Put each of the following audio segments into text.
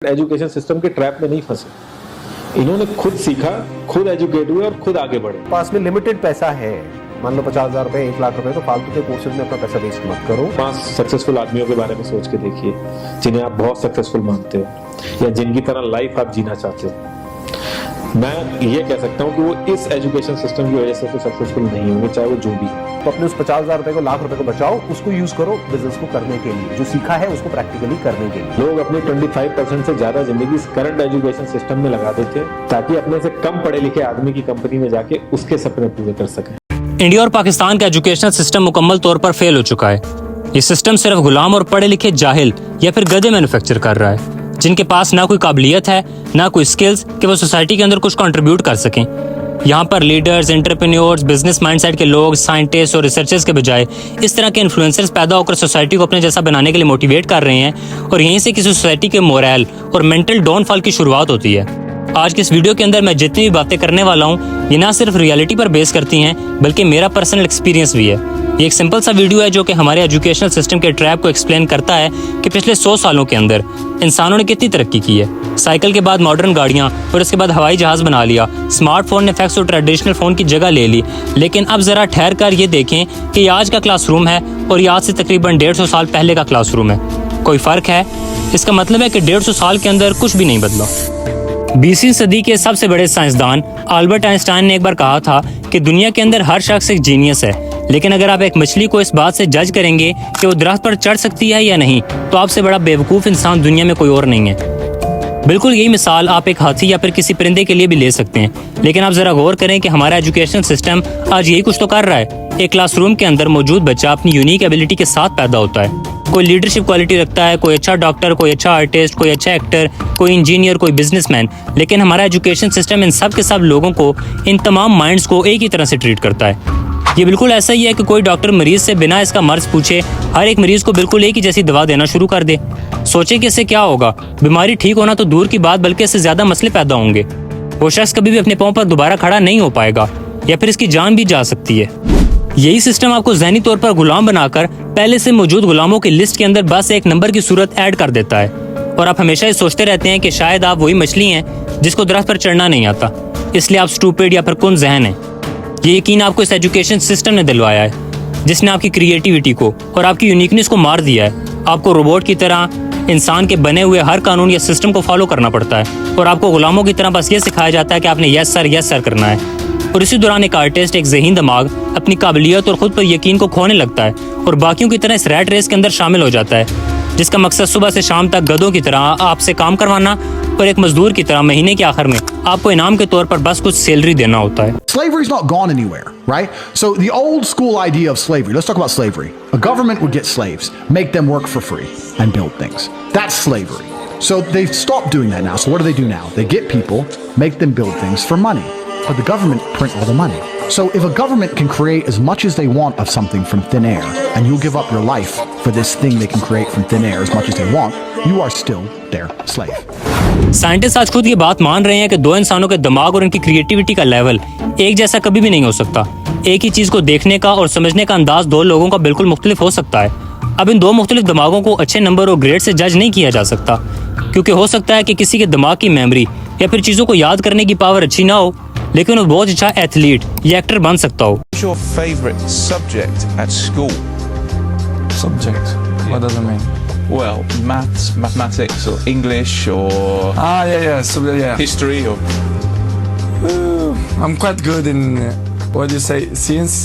Education system के trap में नहीं फंसे। इन्होंने खुद सीखा, खुद एजुकेट हुए और खुद आगे बढ़े। पास में लिमिटेड पैसा है, मान लो 50,000 रुपए 1 लाख रुपए, तो फालतू के कोर्सेज में अपना पैसा वेस्ट मत करो। 5 सक्सेसफुल आदमियों के बारे में सोच के देखिए जिन्हें आप बहुत सक्सेसफुल मानते हो या जिनकी तरह लाइफ आप जीना चाहते हो। मैं ये कह सकता हूँ कि वो इस एजुकेशन सिस्टम की वजह से तो सक्सेसफुल नहीं होंगे, चाहे वो जो भी हो। तो अपने उस 50,000 रुपए को, लाख रुपए को बचाओ, उसको यूज करो बिजनेस को करने के लिए, जो सीखा है उसको प्रैक्टिकली करने के लिए। लोग अपनी 25% से ज्यादा जिंदगी इस करंट एजुकेशन सिस्टम में लगा देते हैं ताकि अपने से कम पढ़े लिखे आदमी की कंपनी में जाके उसके सपने पूरे कर सकें। इंडिया और पाकिस्तान का एजुकेशनल सिस्टम मुकम्मल तौर पर फेल हो चुका है। ये सिस्टम सिर्फ गुलाम और पढ़े लिखे जाहिल या फिर गधे मैन्युफैक्चर कर रहा है, जिनके पास ना कोई काबिलियत है ना कोई स्किल्स कि वो सोसाइटी के अंदर कुछ कंट्रीब्यूट कर सकें। यहाँ पर लीडर्स, एंटरप्रेन्योर्स, बिजनेस माइंडसेट के लोग, साइंटिस्ट और रिसर्चर्स के बजाय इस तरह के इन्फ्लुएंसर्स पैदा होकर सोसाइटी को अपने जैसा बनाने के लिए मोटिवेट कर रहे हैं, और यहीं से किसी सोसाइटी के मोरल और मेंटल डाउनफॉल की शुरुआत होती है। आज के इस वीडियो के अंदर मैं जितनी भी बातें करने वाला हूँ ये ना सिर्फ रियलिटी पर बेस करती हैं बल्कि मेरा पर्सनल एक्सपीरियंस भी है। ये एक सिंपल सा वीडियो है जो कि हमारे एजुकेशनल सिस्टम के ट्रैप को एक्सप्लेन करता है कि पिछले 100 सालों के अंदर इंसानों ने कितनी तरक्की की है। साइकिल के बाद मॉडर्न गाड़ियाँ और उसके बाद हवाई जहाज बना लिया, स्मार्टफोन ने फैक्स और ट्रेडिशनल फ़ोन की जगह ले ली। लेकिन अब ज़रा ठहर कर ये देखें कि ये आज का क्लासरूम है और ये आज से तकरीबन 150 साल पहले का क्लासरूम है। कोई फ़र्क है? इसका मतलब है कि 150 साल के अंदर कुछ भी नहीं बदला। 20वीं सदी के सबसे बड़े साइंसदान अल्बर्ट आइंस्टाइन ने एक बार कहा था कि दुनिया के अंदर हर शख्स एक जीनियस है, लेकिन अगर आप एक मछली को इस बात से जज करेंगे कि वो दरख्त पर चढ़ सकती है या नहीं, तो आपसे बड़ा बेवकूफ़ इंसान दुनिया में कोई और नहीं है। बिल्कुल यही मिसाल आप एक हाथी या फिर किसी परिंदे के लिए भी ले सकते हैं। लेकिन आप ज़रा गौर करें कि हमारा एजुकेशन सिस्टम आज यही कुछ तो कर रहा है। एक क्लासरूम के अंदर मौजूद बच्चा अपनी यूनिक एबिलिटी के साथ पैदा होता है। कोई लीडरशिप क्वालिटी रखता है, कोई अच्छा डॉक्टर, कोई अच्छा आर्टिस्ट, कोई अच्छा एक्टर, कोई इंजीनियर, कोई बिजनेसमैन। लेकिन हमारा एजुकेशन सिस्टम इन सब के सब लोगों को, इन तमाम माइंड्स को एक ही तरह से ट्रीट करता है। ये बिल्कुल ऐसा ही है कि कोई डॉक्टर मरीज से बिना इसका मर्ज पूछे हर एक मरीज को बिल्कुल एक ही जैसी दवा देना शुरू कर दे। सोचे कि इससे क्या होगा? बीमारी ठीक होना तो दूर की बात, बल्कि इससे ज्यादा मसले पैदा होंगे। वो शख्स कभी भी अपने पांव पर दोबारा खड़ा नहीं हो पाएगा या फिर इसकी जान भी जा सकती है। यही सिस्टम आपको ज़हनी तौर पर गुलाम बनाकर पहले से मौजूद गुलामों की लिस्ट के अंदर बस एक नंबर की सूरत ऐड कर देता है, और आप हमेशा ये सोचते रहते हैं कि शायद आप वही मछली हैं जिसको दरख्त पर चढ़ना नहीं आता, इसलिए आप स्टूपिड या फिर कुन ज़हन हैं। ये यकीन आपको इस एजुकेशन सिस्टम ने दिलवाया है, जिसने आपकी क्रिएटिविटी को और आपकी यूनिकनेस को मार दिया है। आपको रोबोट की तरह इंसान के बने हुए हर कानून या सिस्टम को फॉलो करना पड़ता है, और आपको गुलामों की तरह बस ये सिखाया जाता है कि आपने यस सर करना है। और इसी दौरान एक आर्टिस्ट, एक ज़हीन दिमाग अपनी काबिलियत और खुद पर यकीन को खोने लगता है और बाकियों की तरह इस रैट रेस के अंदर शामिल हो जाता है, जिसका मकसद सुबह से शाम तक गधों की तरह आपसे काम करवाना और एक मजदूर की तरह महीने के आखिर में आपको इनाम के तौर पर बस कुछ सैलरी देना होता है। Slavery is not gone anywhere, right? So the old school idea of slavery, let's talk about slavery. A government would get slaves, make them work for free and build things. That's slavery. So they've stopped doing that now. So what do now? They get people, make them build things for money. But the government print all the money. So if a government can create as much as they want of something from thin air, and you give up your life for this thing they can create from thin air as much as they want, you are still their slave. Scientist आज खुद ये बात मान रहे हैं कि दो इंसानों के दिमाग और उनकी क्रिएटिविटी का लेवल एक जैसा कभी भी नहीं हो सकता। एक ही चीज को देखने का और समझने का अंदाज दो लोगों का बिल्कुल मुख्तलिफ हो सकता है। अब इन दो मुख्तलिफ दिमागों को अच्छे नंबर और ग्रेड से जज नहीं किया जा सकता, क्योंकि हो सकता है कि किसी के दिमाग की मेमोरी या फिर चीजों को याद करने की पावर अच्छी ना हो, लेकिन वो बहुत अच्छा एथलीट या एक्टर बन सकता हो। What's your favorite subject at school? Subject? What does it mean? Well, mathematics or English or Yeah. So, yeah. history or I'm quite good in, what do you say, science?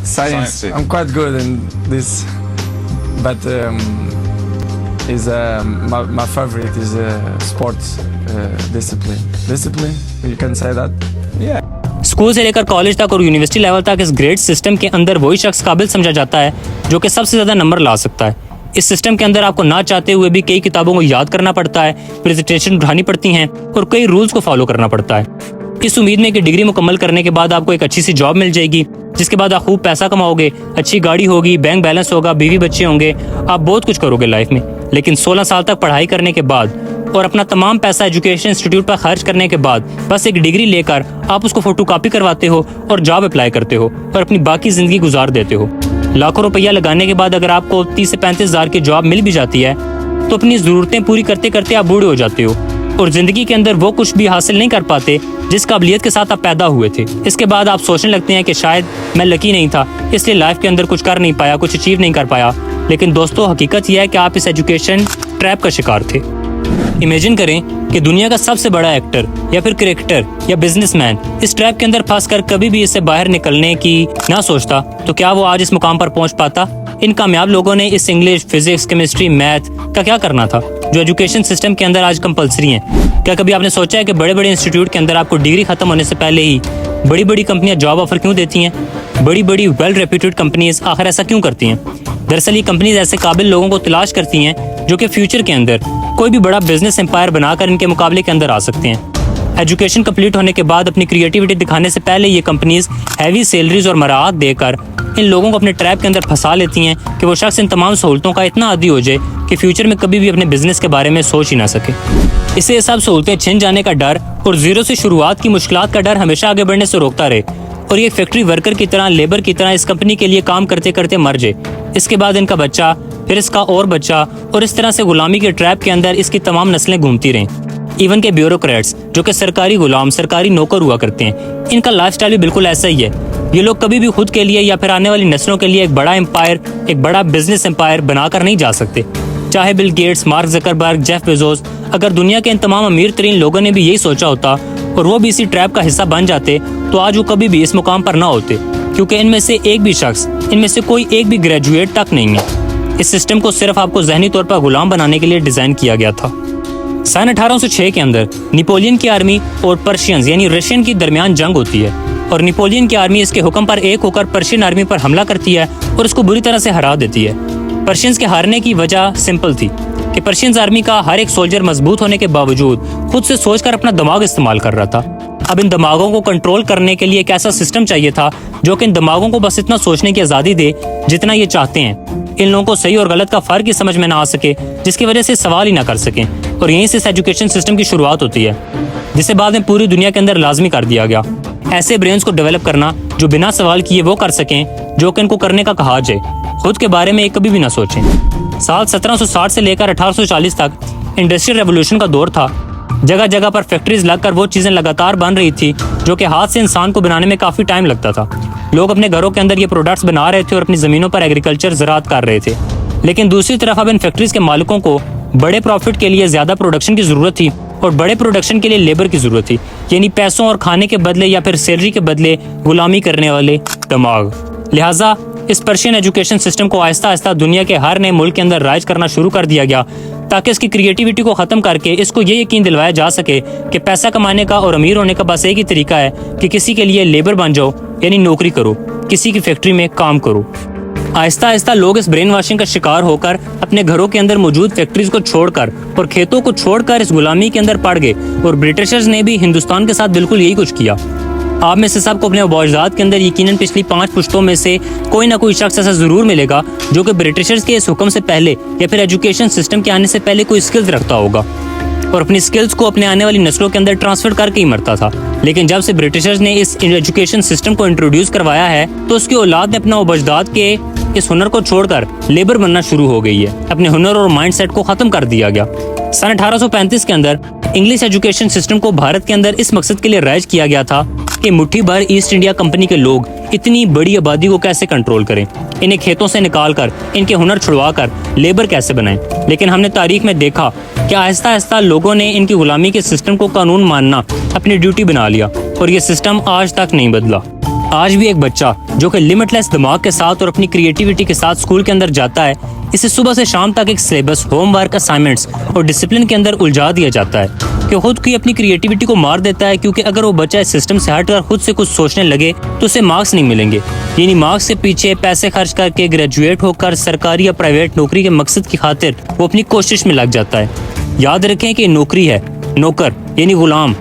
science. I'm quite good in this, but my favorite is sports discipline. You can say that. Yeah. School से लेकर college तक और university level तक इस grade system के अंदर वही शख्स काबिल समझा जाता है जो कि सबसे ज़्यादा नंबर ला सकता है। इस सिस्टम के अंदर आपको ना चाहते हुए भी कई किताबों को याद करना पड़ता है, प्रेजेंटेशन उठानी पड़ती हैं और कई रूल्स को फॉलो करना पड़ता है, इस उम्मीद में कि डिग्री मुकम्मल करने के बाद आपको एक अच्छी सी जॉब मिल जाएगी, जिसके बाद आप खूब पैसा कमाओगे, अच्छी गाड़ी होगी, बैंक बैलेंस होगा, बीवी बच्चे होंगे, आप बहुत कुछ करोगे लाइफ में। लेकिन 16 साल तक पढ़ाई करने के बाद और अपना तमाम पैसा एजुकेशन इंस्टीट्यूट पर खर्च करने के बाद बस एक डिग्री लेकर आप उसको फोटोकॉपी करवाते हो और जॉब अप्लाई करते हो और अपनी बाकी ज़िंदगी गुजार देते हो। लाखों रुपया लगाने के बाद अगर आपको 30 से 35 हज़ार की जॉब मिल भी जाती है तो अपनी ज़रूरतें पूरी करते करते आप बूढ़े हो जाते हो और ज़िंदगी के अंदर वो कुछ भी हासिल नहीं कर पाते जिस काबिलियत के साथ आप पैदा हुए थे। इसके बाद आप सोचने लगते हैं कि शायद मैं लकी नहीं था, इसलिए लाइफ के अंदर कुछ कर नहीं पाया, कुछ अचीव नहीं कर पाया। लेकिन दोस्तों, हकीकत यह है कि आप इस एजुकेशन ट्रैप का शिकार थे। इमेजिन करें कि दुनिया का सबसे बड़ा एक्टर या फिर क्रिकेटर या बिजनेसमैन इस ट्रैप के अंदर फंसकर कभी भी इससे बाहर निकलने की ना सोचता, तो क्या वो आज इस मुकाम पर पहुंच पाता? इन कामयाब लोगों ने इस इंग्लिश, फिजिक्स, केमिस्ट्री, मैथ का क्या करना था जो एजुकेशन सिस्टम के अंदर आज कंपलसरी हैं? क्या कभी आपने सोचा है कि बड़े बड़े इंस्टीट्यूट के अंदर आपको डिग्री खत्म होने से पहले ही बड़ी बड़ी कंपनियां जॉब ऑफर क्यों देती हैं? बड़ी बड़ी वेल रेप्यूटेड कंपनीज आखिर ऐसा क्यों करती हैं? दरअसल ये कंपनीज ऐसे काबिल लोगों को तलाश करती हैं जो कि फ्यूचर के अंदर कोई भी बड़ा बिजनेस एम्पायर बनाकर इनके मुकाबले के अंदर आ सकते हैं। एजुकेशन कंप्लीट होने के बाद अपनी क्रिएटिविटी दिखाने से पहले ये कंपनीज हैवी सैलरीज और मराहत देकर इन लोगों को अपने ट्रैप के अंदर फंसा लेती हैं कि वो शख्स इन तमाम सहूलतों का इतना आदी हो जाए कि फ्यूचर में कभी भी अपने बिजनेस के बारे में सोच ही ना सके। इससे ये सब सहूलतें छिन जाने का डर और जीरो से शुरुआत की मुश्किलात का डर हमेशा आगे बढ़ने से रोकता रहे और ये फैक्ट्री वर्कर की तरह, लेबर की तरह इस कंपनी के लिए काम करते करते मर जाए। इसके बाद इनका बच्चा, फिर इसका और बच्चा, और इस तरह से गुलामी के ट्रैप के अंदर इसकी तमाम नस्लें घूमती रहें। इवन के ब्यूरोक्रेट्स जो कि सरकारी गुलाम, सरकारी नौकर हुआ करते हैं, इनका लाइफस्टाइल भी बिल्कुल ऐसा ही है। ये लोग कभी भी खुद के लिए या फिर आने वाली नस्लों के लिए एक बड़ा एम्पायर, एक बड़ा बिजनेस एम्पायर बनाकर नहीं जा सकते। चाहे Bill Gates, mark Zuckerberg, Jeff Bezos, अगर दुनिया के इन तमाम अमीर तरीन लोगों ने भी यही सोचा होता और वो भी इसी ट्रैप का हिस्सा बन जाते, तो आज वो कभी भी इस मुकाम पर ना होते, क्योंकि इनमें से एक भी शख्स, इनमें से कोई एक भी ग्रेजुएट तक नहीं है। इस सिस्टम को सिर्फ आपको ज़हनी तौर पर गुलाम बनाने के लिए डिज़ाइन किया गया था। सन 1806 के अंदर नेपोलियन की आर्मी और पर्शियंस यानी रशियन की दरमियान जंग होती है और नेपोलियन की आर्मी इसके हुक्म पर एक होकर पर्शियन आर्मी पर हमला करती है और इसको बुरी तरह से हरा देती है। पर्शियंस के हारने की वजह सिंपल थी कि पर्शियंस आर्मी का हर एक सोल्जर मजबूत होने के बावजूद खुद से सोचकर अपना दिमाग इस्तेमाल कर रहा था। अब इन दिमागों को कंट्रोल करने के लिए एक ऐसा सिस्टम चाहिए था जो कि इन दिमागों को बस इतना सोचने की आज़ादी दे जितना ये चाहते हैं। इन लोगों को सही और गलत का फर्क ही समझ में ना आ सके, जिसकी वजह से सवाल ही ना कर सकें, और यहीं से इस एजुकेशन सिस्टम की शुरुआत होती है, जिसे बाद में पूरी दुनिया के अंदर लाजमी कर दिया गया। ऐसे ब्रेन्स को डेवलप करना जो बिना सवाल किए वो कर सकें जो कि इनको करने का कहा जाए, खुद के बारे में एक कभी भी ना सोचें। साल 1760 से लेकर 1840 तक इंडस्ट्रियल रेवोल्यूशन का दौर था। जगह जगह पर फैक्ट्रीज लगकर वो चीज़ें लगातार बन रही थी जो कि हाथ से इंसान को बनाने में काफ़ी टाइम लगता था। लोग अपने घरों के अंदर ये प्रोडक्ट्स बना रहे थे और अपनी ज़मीनों पर एग्रीकल्चर ज़राअत कर रहे थे। लेकिन दूसरी तरफ अब इन फैक्ट्रीज के मालिकों को बड़े प्रॉफिट के लिए ज़्यादा प्रोडक्शन की ज़रूरत थी और बड़े प्रोडक्शन के लिए लेबर की ज़रूरत थी, यानी पैसों और खाने के बदले या फिर सैलरी के बदले गुलामी करने वाले दिमाग। लिहाजा इस पर्शियन एजुकेशन सिस्टम को आहिस्ता आहिस्ता दुनिया के हर नए मुल्क के अंदर राइज करना शुरू कर दिया गया, ताकि इसकी क्रिएटिविटी को ख़त्म करके इसको ये यकीन दिलवाया जा सके कि पैसा कमाने का और अमीर होने का बस एक ही तरीका है कि किसी के लिए लेबर बन जाओ, यानी नौकरी करो, किसी की फैक्ट्री में काम करो। आहिस्ता आहिस्ता लोग इस ब्रेन वॉशिंग का शिकार होकर अपने घरों के अंदर मौजूद फैक्ट्रीज को छोड़कर और खेतों को छोड़कर इस गुलामी के अंदर पड़ गए, और ब्रिटिशर्स ने भी हिंदुस्तान के साथ बिल्कुल यही कुछ किया। आप में से सबको अपने अबूजात के अंदर यकीनन पिछली 5 पुश्तों में से कोई ना कोई शख्स ऐसा ज़रूर मिलेगा जो कि ब्रिटिशर्स के इस हुक्म से पहले या फिर एजुकेशन सिस्टम के आने से पहले कोई स्किल्स रखता होगा और अपनी स्किल्स को अपने आने वाली नस्लों के अंदर ट्रांसफर करके ही मरता था। लेकिन जब से ब्रिटिशर्स ने इस एजुकेशन सिस्टम को इंट्रोड्यूस करवाया है, तो उसकी औलाद ने अपना अबूजात के इस हुनर को छोड़कर लेबर बनना शुरू हो गई है। अपने हुनर और माइंडसेट को ख़त्म कर दिया गया। सन 1835 के अंदर इंग्लिश एजुकेशन सिस्टम को भारत के अंदर इस मकसद के लिए राइज किया गया था कि मुट्ठी भर ईस्ट इंडिया कंपनी के लोग इतनी बड़ी आबादी को कैसे कंट्रोल करें, इन्हें खेतों से निकालकर इनके हुनर छुड़वाकर लेबर कैसे बनाएं। लेकिन हमने तारीख में देखा कि आहिस्ता आहिस्ता लोगों ने इनकी गुलामी के सिस्टम को कानून मानना अपनी ड्यूटी बना लिया और ये सिस्टम आज तक नहीं बदला। आज भी एक बच्चा जो कि लिमिटलेस दिमाग के साथ और अपनी क्रिएटिविटी के साथ स्कूल के अंदर जाता है, इसे सुबह से शाम तक एक सिलेबस, होमवर्क, असाइनमेंट्स और डिसिप्लिन के अंदर उलझा दिया जाता है कि खुद की अपनी क्रिएटिविटी को मार देता है, क्योंकि अगर वो बच्चा इस सिस्टम से हटकर खुद से कुछ सोचने लगे तो उसे मार्क्स नहीं मिलेंगे। यानी मार्क्स से पीछे पैसे खर्च करके ग्रेजुएट होकर सरकारी या प्राइवेट नौकरी के मकसद की खातिर वो अपनी कोशिश में लग जाता है। याद रखें कि नौकरी है, नौकर यानी गुलाम।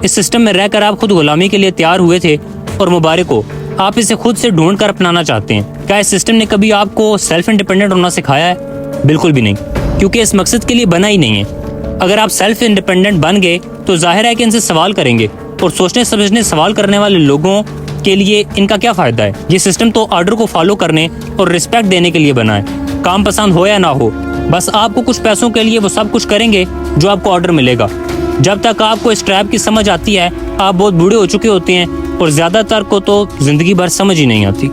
इस सिस्टम में रहकर आप खुद गुलामी के लिए तैयार हुए थे और मुबारक हो, आप इसे खुद से ढूंढ कर अपनाना चाहते हैं। क्या इस सिस्टम ने कभी आपको सेल्फ इंडिपेंडेंट होना सिखाया है? बिल्कुल भी नहीं, क्योंकि इस मकसद के लिए बना ही नहीं है। अगर आप सेल्फ इंडिपेंडेंट बन गए तो जाहिर है कि इनसे सवाल करेंगे, और सोचने समझने सवाल करने वाले लोगों के लिए इनका क्या फ़ायदा है? ये सिस्टम तो ऑर्डर को फॉलो करने और रिस्पेक्ट देने के लिए बना है। काम पसंद हो या ना हो, बस आपको कुछ पैसों के लिए वो सब कुछ करेंगे जो आपको ऑर्डर मिलेगा। जब तक आपको इस ट्रैप की समझ आती है आप बहुत बूढ़े हो चुके होते हैं और ज़्यादातर को तो ज़िंदगी भर समझ ही नहीं आती।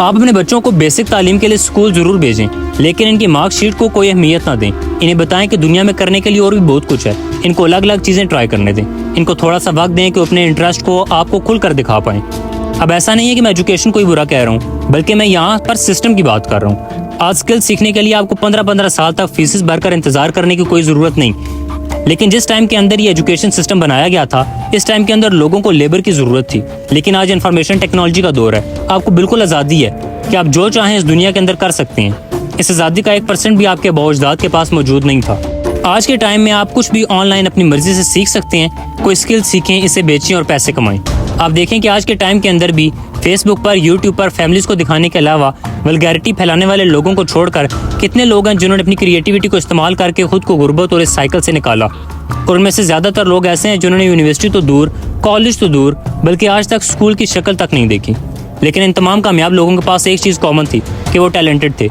आप अपने बच्चों को बेसिक तालीम के लिए स्कूल ज़रूर भेजें, लेकिन इनकी मार्कशीट को कोई अहमियत ना दें। इन्हें बताएं कि दुनिया में करने के लिए और भी बहुत कुछ है। इनको अलग अलग चीज़ें ट्राई करने दें। इनको थोड़ा सा वक्त दें कि अपने इंटरेस्ट को आपको खुल कर दिखा पाएं। अब ऐसा नहीं है कि मैं एजुकेशन को ही बुरा कह रहा हूँ, बल्कि मैं यहाँ पर सिस्टम की बात कर रहा हूँ। आज स्किल सीखने के लिए आपको 15-15 साल तक फीसेस भरकर इंतजार करने की कोई ज़रूरत नहीं। लेकिन जिस टाइम के अंदर ये एजुकेशन सिस्टम बनाया गया था, इस टाइम के अंदर लोगों को लेबर की ज़रूरत थी। लेकिन आज इंफॉर्मेशन टेक्नोलॉजी का दौर है। आपको बिल्कुल आज़ादी है कि आप जो चाहें इस दुनिया के अंदर कर सकते हैं। इस आज़ादी का 1% भी आपके बाओजदाद के पास मौजूद नहीं था। आज के टाइम में आप कुछ भी ऑनलाइन अपनी मर्जी से सीख सकते हैं। कोई स्किल सीखें, इसे बेचें और पैसे कमाएं। आप देखें कि आज के टाइम के अंदर भी फेसबुक पर, यूट्यूब पर फैमिलीज को दिखाने के अलावा वल्गैरिटी फैलाने वाले लोगों को छोड़कर कितने लोग हैं जिन्होंने अपनी क्रिएटिविटी को इस्तेमाल करके खुद को गुर्बत और इस साइकिल से निकाला। और उनमें से ज़्यादातर लोग ऐसे हैं जिन्होंने यूनिवर्सिटी तो दूर, कॉलेज तो दूर, बल्कि आज तक स्कूल की शक्ल तक नहीं देखी। लेकिन इन तमाम कामयाब लोगों के पास एक चीज़ कॉमन थी कि वो टैलेंटेड थे।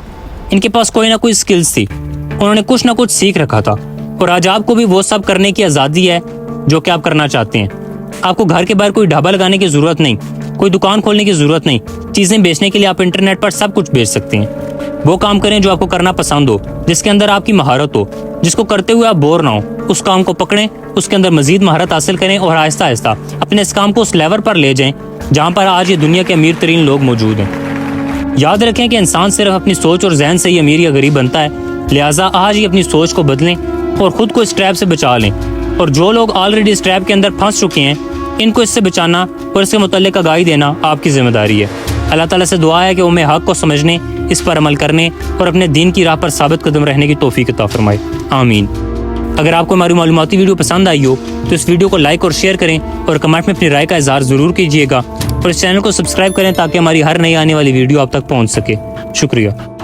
इनके पास कोई ना कोई स्किल्स थी, उन्होंने कुछ ना कुछ सीख रखा था। और आज आपको भी वो सब करने की आज़ादी है जो कि आप करना चाहते हैं। आपको घर के बाहर कोई ढाबा लगाने की ज़रूरत नहीं, कोई दुकान खोलने की ज़रूरत नहीं। चीज़ें बेचने के लिए आप इंटरनेट पर सब कुछ बेच सकते हैं। वो काम करें जो आपको करना पसंद हो, जिसके अंदर आपकी महारत हो, जिसको करते हुए आप बोर ना हो। उस काम को पकड़ें, उसके अंदर मजीद महारत हासिल करें और आहिस्ता आहिस्ता अपने इस काम को उस लेवल पर ले जाएं जहाँ पर आज ये दुनिया के अमीर तरीन लोग मौजूद हैं। याद रखें कि इंसान सिर्फ अपनी सोच और जहन से ही अमीर या गरीब बनता है। लिहाजा आज ही अपनी सोच को बदलें और ख़ुद को इस ट्रैप से बचा लें। और जो लोग ऑलरेडी इस ट्रैप के अंदर फंस चुके हैं, इनको इससे बचाना और इसके मुतल्लिक़ आगाही देना आपकी ज़िम्मेदारी है। अल्लाह ताला से दुआ है कि वो हमें हक़ को समझने, इस पर अमल करने और अपने दीन की राह पर साबित कदम रहने की तौफीक अता फरमाए। आमीन। अगर आपको हमारी मालूमाती वीडियो पसंद आई हो तो इस वीडियो को लाइक और शेयर करें और कमेंट में अपनी राय का इज़हार ज़रूर कीजिएगा। और इस चैनल को सब्सक्राइब करें ताकि हमारी हर नई आने वाली वीडियो आप तक पहुँच सके। शुक्रिया।